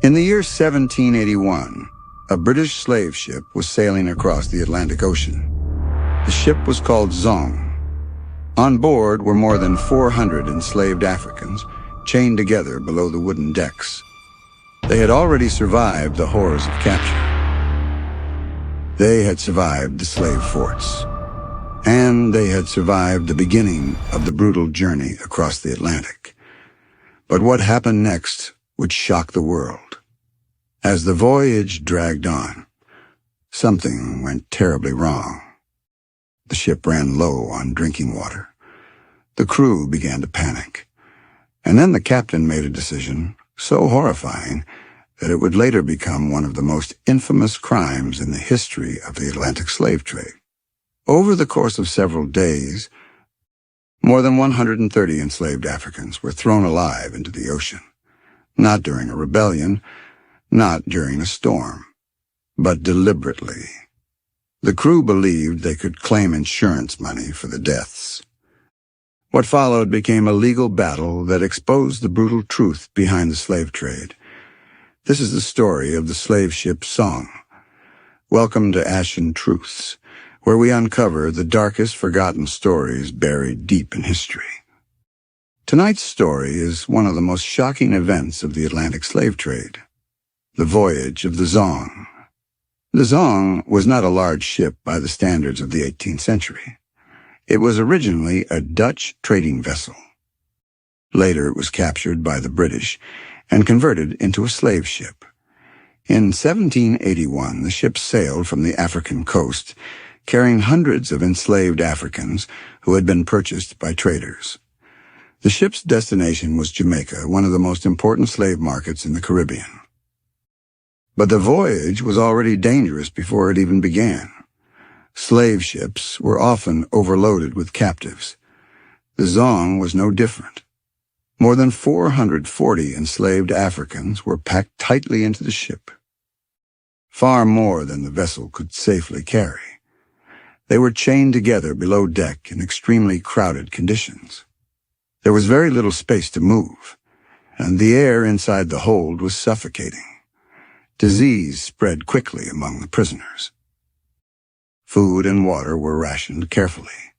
In the year 1781, a British slave ship was sailing across the Atlantic Ocean. The ship was called Zong. On board were more than 400 enslaved Africans, chained together below the wooden decks. They had already survived the horrors of capture. They had survived the slave forts. And they had survived the beginning of the brutal journey across the Atlantic. But what happened next would shock the world. As the voyage dragged on, something went terribly wrong. The ship ran low on drinking water. The crew began to panic. And then the captain made a decision so horrifying that it would later become one of the most infamous crimes in the history of the Atlantic slave trade. Over the course of several days, more than 130 enslaved Africans were thrown alive into the ocean. Not during a rebellion, not during a storm, but deliberately. The crew believed they could claim insurance money for the deaths. What followed became a legal battle that exposed the brutal truth behind the slave trade. This is the story of the slave ship Zong. Welcome to ASHEN Truths, where we uncover the darkest forgotten stories buried deep in history. Tonight's story is one of the most shocking events of the Atlantic slave trade, the voyage of the Zong. The Zong was not a large ship by the standards of the 18th century. It was originally a Dutch trading vessel. Later it was captured by the British and converted into a slave ship. In 1781, the ship sailed from the African coast, carrying hundreds of enslaved Africans who had been purchased by traders. The ship's destination was Jamaica, one of the most important slave markets in the Caribbean. But the voyage was already dangerous before it even began. Slave ships were often overloaded with captives. The Zong was no different. More than 440 enslaved Africans were packed tightly into the ship, far more than the vessel could safely carry. They were chained together below deck in extremely crowded conditions. There was very little space to move, and the air inside the hold was suffocating. Disease spread quickly among the prisoners. Food and water were rationed carefully.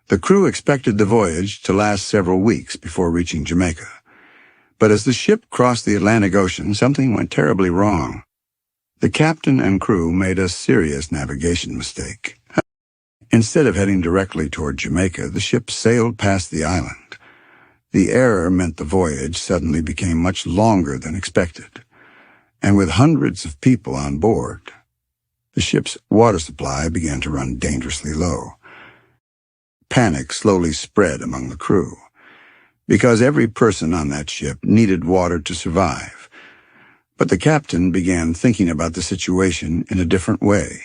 The crew expected the voyage to last several weeks before reaching Jamaica. But as the ship crossed the Atlantic Ocean, something went terribly wrong. The captain and crew made a serious navigation mistake. Instead of heading directly toward Jamaica, the ship sailed past the island. The error meant the voyage suddenly became much longer than expected. And with hundreds of people on board, the ship's water supply began to run dangerously low. Panic slowly spread among the crew, because every person on that ship needed water to survive. But the captain began thinking about the situation in a different way.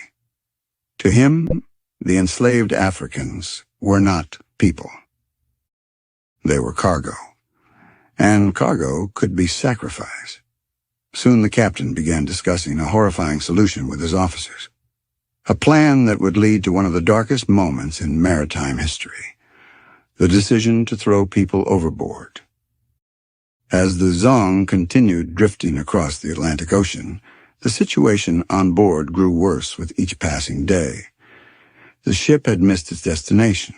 To him, the enslaved Africans were not people. They were cargo, and cargo could be sacrificed. Soon the captain began discussing a horrifying solution with his officers, a plan that would lead to one of the darkest moments in maritime history, the decision to throw people overboard. As the Zong continued drifting across the Atlantic Ocean, the situation on board grew worse with each passing day. The ship had missed its destination.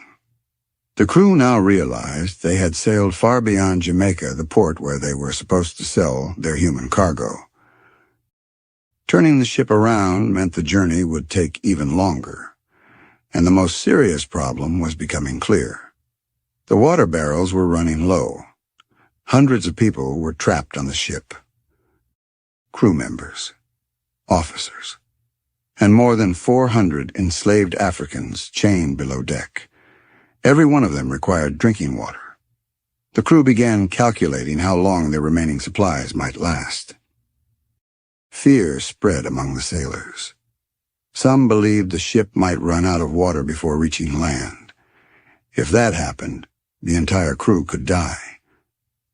The crew now realized they had sailed far beyond Jamaica, the port where they were supposed to sell their human cargo. Turning the ship around meant the journey would take even longer, and the most serious problem was becoming clear. The water barrels were running low. Hundreds of people were trapped on the ship. Crew members, officers, and more than 400 enslaved Africans chained below deck. Every one of them required drinking water. The crew began calculating how long their remaining supplies might last. Fear spread among the sailors. Some believed the ship might run out of water before reaching land. If that happened, the entire crew could die.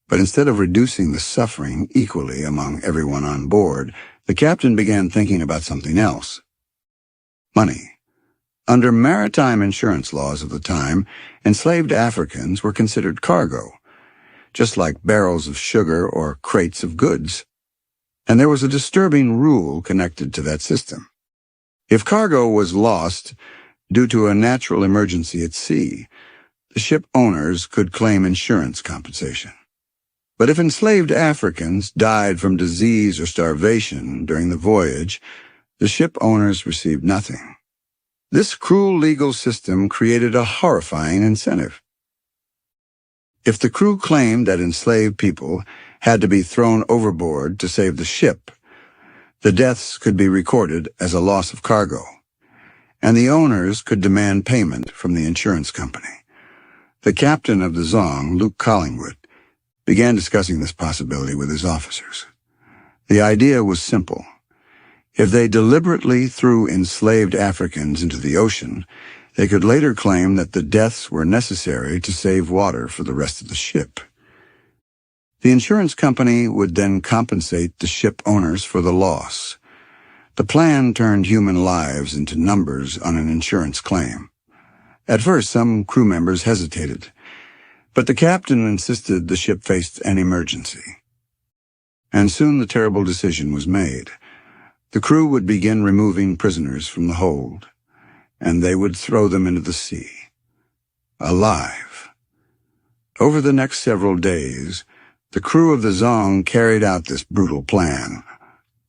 But instead of reducing the suffering equally among everyone on board, the captain began thinking about something else. Money. Under maritime insurance laws of the time, enslaved Africans were considered cargo, just like barrels of sugar or crates of goods. And there was a disturbing rule connected to that system. If cargo was lost due to a natural emergency at sea, the ship owners could claim insurance compensation. But if enslaved Africans died from disease or starvation during the voyage, the ship owners received nothing. This cruel legal system created a horrifying incentive. If the crew claimed that enslaved people had to be thrown overboard to save the ship, the deaths could be recorded as a loss of cargo, and the owners could demand payment from the insurance company. The captain of the Zong, Luke Collingwood, began discussing this possibility with his officers. The idea was simple. If they deliberately threw enslaved Africans into the ocean, they could later claim that the deaths were necessary to save water for the rest of the ship. The insurance company would then compensate the ship owners for the loss. The plan turned human lives into numbers on an insurance claim. At first, some crew members hesitated, but the captain insisted the ship faced an emergency. And soon the terrible decision was made. The crew would begin removing prisoners from the hold, and they would throw them into the sea, alive. Over the next several days, the crew of the Zong carried out this brutal plan.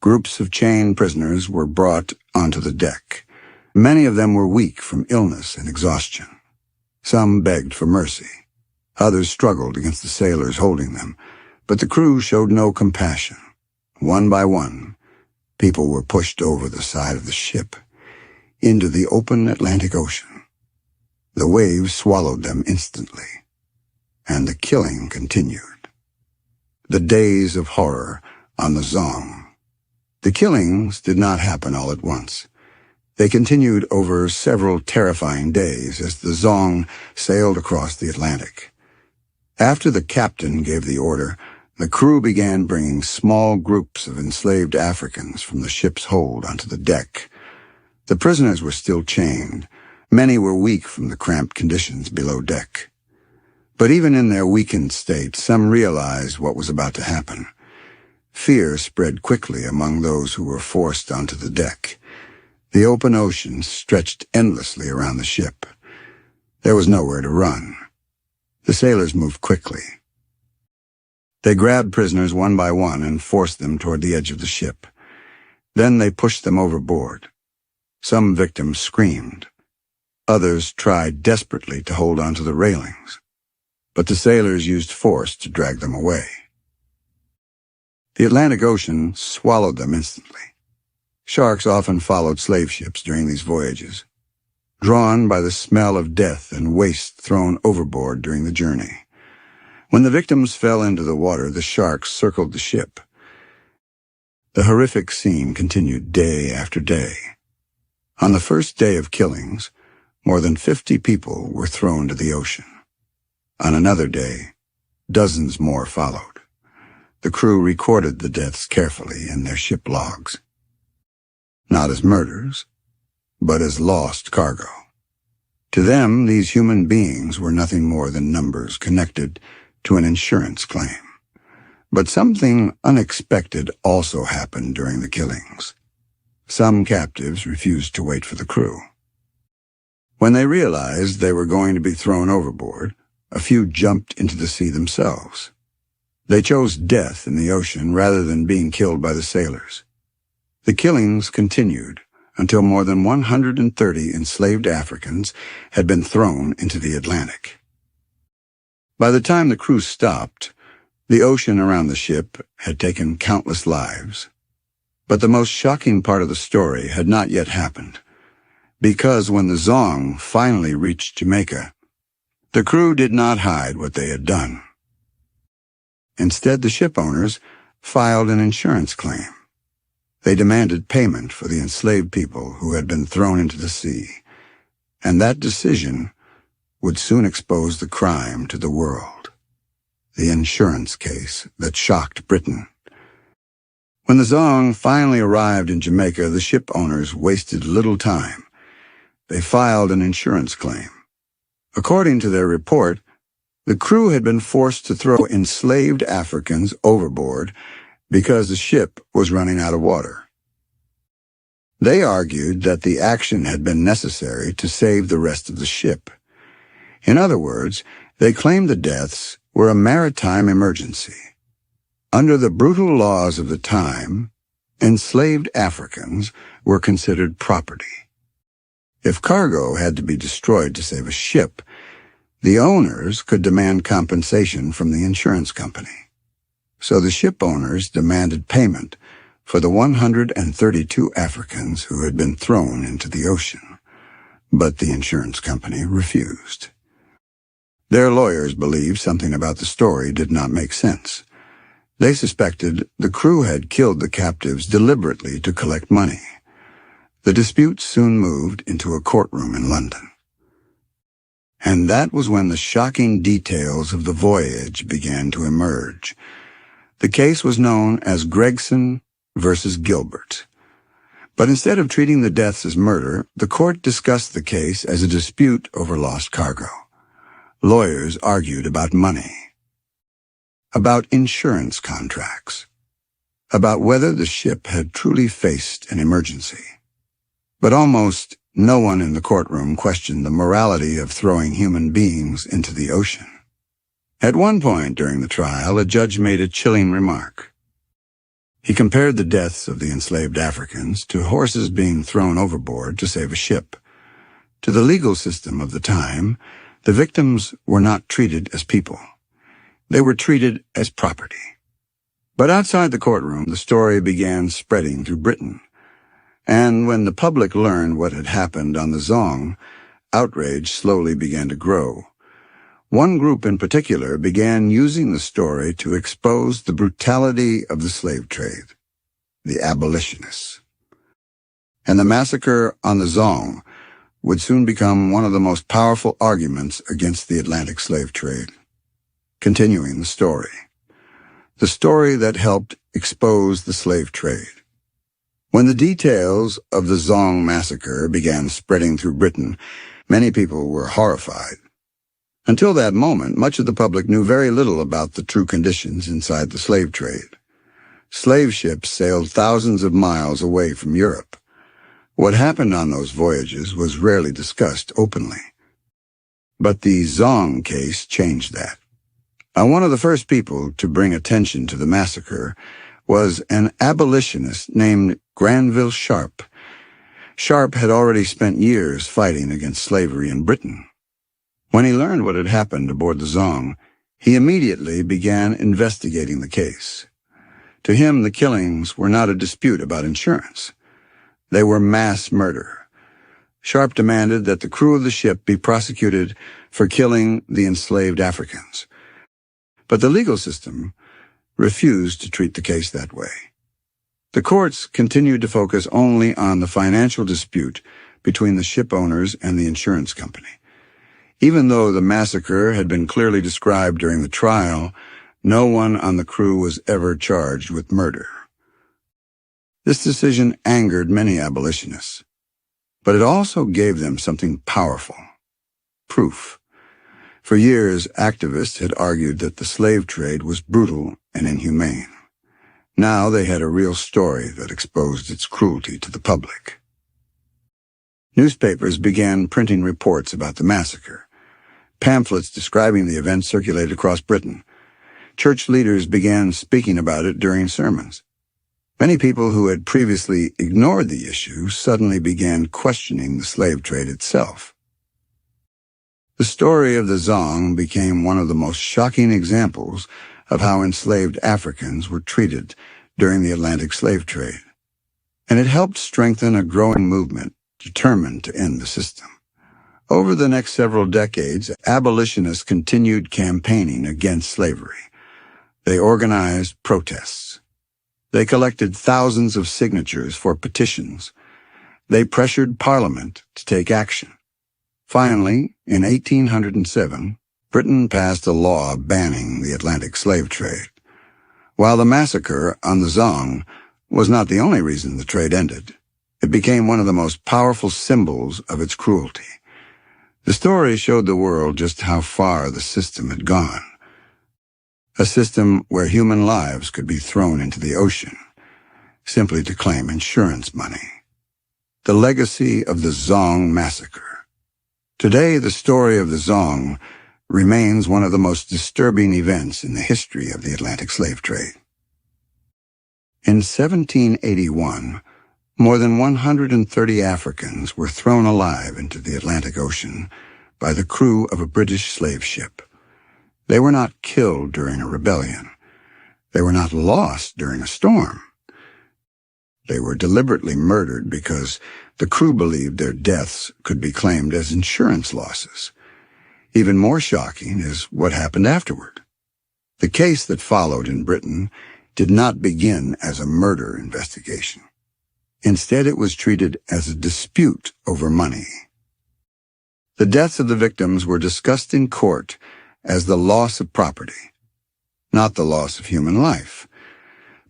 Groups of chained prisoners were brought onto the deck. Many of them were weak from illness and exhaustion. Some begged for mercy. Others struggled against the sailors holding them, but the crew showed no compassion. One by one, people were pushed over the side of the ship, into the open Atlantic Ocean. The waves swallowed them instantly, and the killing continued. The days of horror on the Zong. The killings did not happen all at once. They continued over several terrifying days as the Zong sailed across the Atlantic. After the captain gave the order, the crew began bringing small groups of enslaved Africans from the ship's hold onto the deck. The prisoners were still chained. Many were weak from the cramped conditions below deck. But even in their weakened state, some realized what was about to happen. Fear spread quickly among those who were forced onto the deck. The open ocean stretched endlessly around the ship. There was nowhere to run. The sailors moved quickly. They grabbed prisoners one by one and forced them toward the edge of the ship. Then they pushed them overboard. Some victims screamed. Others tried desperately to hold onto the railings, but the sailors used force to drag them away. The Atlantic Ocean swallowed them instantly. Sharks often followed slave ships during these voyages, drawn by the smell of death and waste thrown overboard during the journey. When the victims fell into the water, the sharks circled the ship. The horrific scene continued day after day. On the first day of killings, more than 50 people were thrown to the ocean. On another day, dozens more followed. The crew recorded the deaths carefully in their ship logs. Not as murders, but as lost cargo. To them, these human beings were nothing more than numbers connected to an insurance claim. But something unexpected also happened during the killings. Some captives refused to wait for the crew. When they realized they were going to be thrown overboard, a few jumped into the sea themselves. They chose death in the ocean rather than being killed by the sailors. The killings continued until more than 130 enslaved Africans had been thrown into the Atlantic. By the time the crew stopped, the ocean around the ship had taken countless lives. But the most shocking part of the story had not yet happened, because when the Zong finally reached Jamaica, the crew did not hide what they had done. Instead, the ship owners filed an insurance claim. They demanded payment for the enslaved people who had been thrown into the sea, and that decision would soon expose the crime to the world. The insurance case that shocked Britain. When the Zong finally arrived in Jamaica, the ship owners wasted little time. They filed an insurance claim. According to their report, the crew had been forced to throw enslaved Africans overboard because the ship was running out of water. They argued that the action had been necessary to save the rest of the ship. In other words, they claimed the deaths were a maritime emergency. Under the brutal laws of the time, enslaved Africans were considered property. If cargo had to be destroyed to save a ship, the owners could demand compensation from the insurance company. So the ship owners demanded payment for the 132 Africans who had been thrown into the ocean, but the insurance company refused. Their lawyers believed something about the story did not make sense. They suspected the crew had killed the captives deliberately to collect money. The dispute soon moved into a courtroom in London. And that was when the shocking details of the voyage began to emerge. The case was known as Gregson versus Gilbert. But instead of treating the deaths as murder, the court discussed the case as a dispute over lost cargo. Lawyers argued about money, about insurance contracts, about whether the ship had truly faced an emergency. But almost no one in the courtroom questioned the morality of throwing human beings into the ocean. At one point during the trial, a judge made a chilling remark. He compared the deaths of the enslaved Africans to horses being thrown overboard to save a ship. To the legal system of the time, the victims were not treated as people. They were treated as property. But outside the courtroom, the story began spreading through Britain. And when the public learned what had happened on the Zong, outrage slowly began to grow. One group in particular began using the story to expose the brutality of the slave trade, the abolitionists. And the massacre on the Zong would soon become one of the most powerful arguments against the Atlantic slave trade. Continuing the story that helped expose the slave trade. When the details of the Zong massacre began spreading through Britain, many people were horrified. Until that moment, much of the public knew very little about the true conditions inside the slave trade. Slave ships sailed thousands of miles away from Europe. What happened on those voyages was rarely discussed openly. But the Zong case changed that. One of the first people to bring attention to the massacre was an abolitionist named Granville Sharp. Sharp had already spent years fighting against slavery in Britain. When he learned what had happened aboard the Zong, he immediately began investigating the case. To him, the killings were not a dispute about insurance. They were mass murder. Sharp demanded that the crew of the ship be prosecuted for killing the enslaved Africans. But the legal system refused to treat the case that way. The courts continued to focus only on the financial dispute between the ship owners and the insurance company. Even though the massacre had been clearly described during the trial, no one on the crew was ever charged with murder. This decision angered many abolitionists, but it also gave them something powerful: proof. For years, activists had argued that the slave trade was brutal and inhumane. Now they had a real story that exposed its cruelty to the public. Newspapers began printing reports about the massacre. Pamphlets describing the event circulated across Britain. Church leaders began speaking about it during sermons. Many people who had previously ignored the issue suddenly began questioning the slave trade itself. The story of the Zong became one of the most shocking examples of how enslaved Africans were treated during the Atlantic slave trade, and it helped strengthen a growing movement determined to end the system. Over the next several decades, abolitionists continued campaigning against slavery. They organized protests. They collected thousands of signatures for petitions. They pressured Parliament to take action. Finally, in 1807, Britain passed a law banning the Atlantic slave trade. While the massacre on the Zong was not the only reason the trade ended, it became one of the most powerful symbols of its cruelty. The story showed the world just how far the system had gone. a system where human lives could be thrown into the ocean, simply to claim insurance money. The legacy of the Zong massacre. Today, the story of the Zong remains one of the most disturbing events in the history of the Atlantic slave trade. In 1781, more than 130 Africans were thrown alive into the Atlantic Ocean by the crew of a British slave ship. They were not killed during a rebellion. They were not lost during a storm. They were deliberately murdered because the crew believed their deaths could be claimed as insurance losses. Even more shocking is what happened afterward. The case that followed in Britain did not begin as a murder investigation. Instead, it was treated as a dispute over money. The deaths of the victims were discussed in court as the loss of property, not the loss of human life.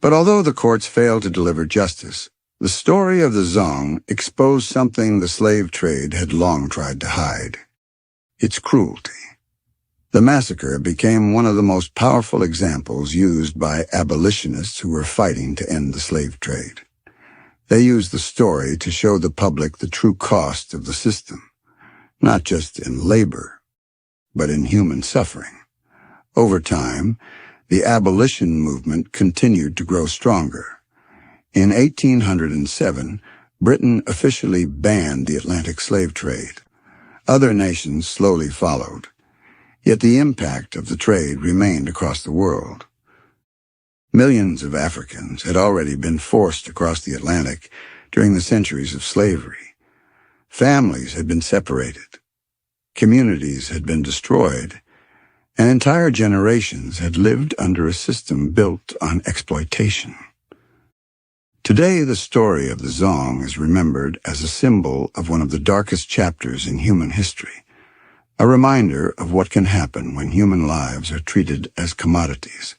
But although the courts failed to deliver justice, the story of the Zong exposed something the slave trade had long tried to hide: its cruelty. The massacre became one of the most powerful examples used by abolitionists who were fighting to end the slave trade. They used the story to show the public the true cost of the system, not just in labor, but in human suffering. Over time, the abolition movement continued to grow stronger. In 1807, Britain officially banned the Atlantic slave trade. Other nations slowly followed, yet the impact of the trade remained across the world. Millions of Africans had already been forced across the Atlantic during the centuries of slavery. Families had been separated. Communities had been destroyed, and entire generations had lived under a system built on exploitation. Today, the story of the Zong is remembered as a symbol of one of the darkest chapters in human history, a reminder of what can happen when human lives are treated as commodities,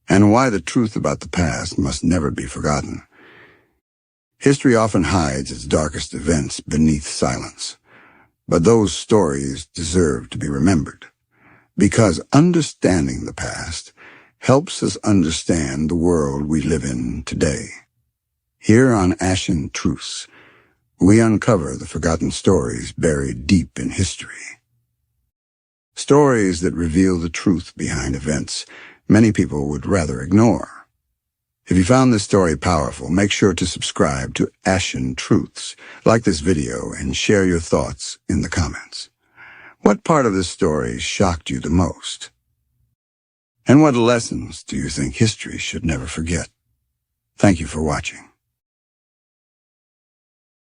and why the truth about the past must never be forgotten. History often hides its darkest events beneath silence, but those stories deserve to be remembered, because understanding the past helps us understand the world we live in today. Here on ASHEN Truths, we uncover the forgotten stories buried deep in history. Stories that reveal the truth behind events many people would rather ignore. If you found this story powerful, make sure to subscribe to ASHEN Truths, like this video, and share your thoughts in the comments. What part of this story shocked you the most? And what lessons do you think history should never forget? Thank you for watching.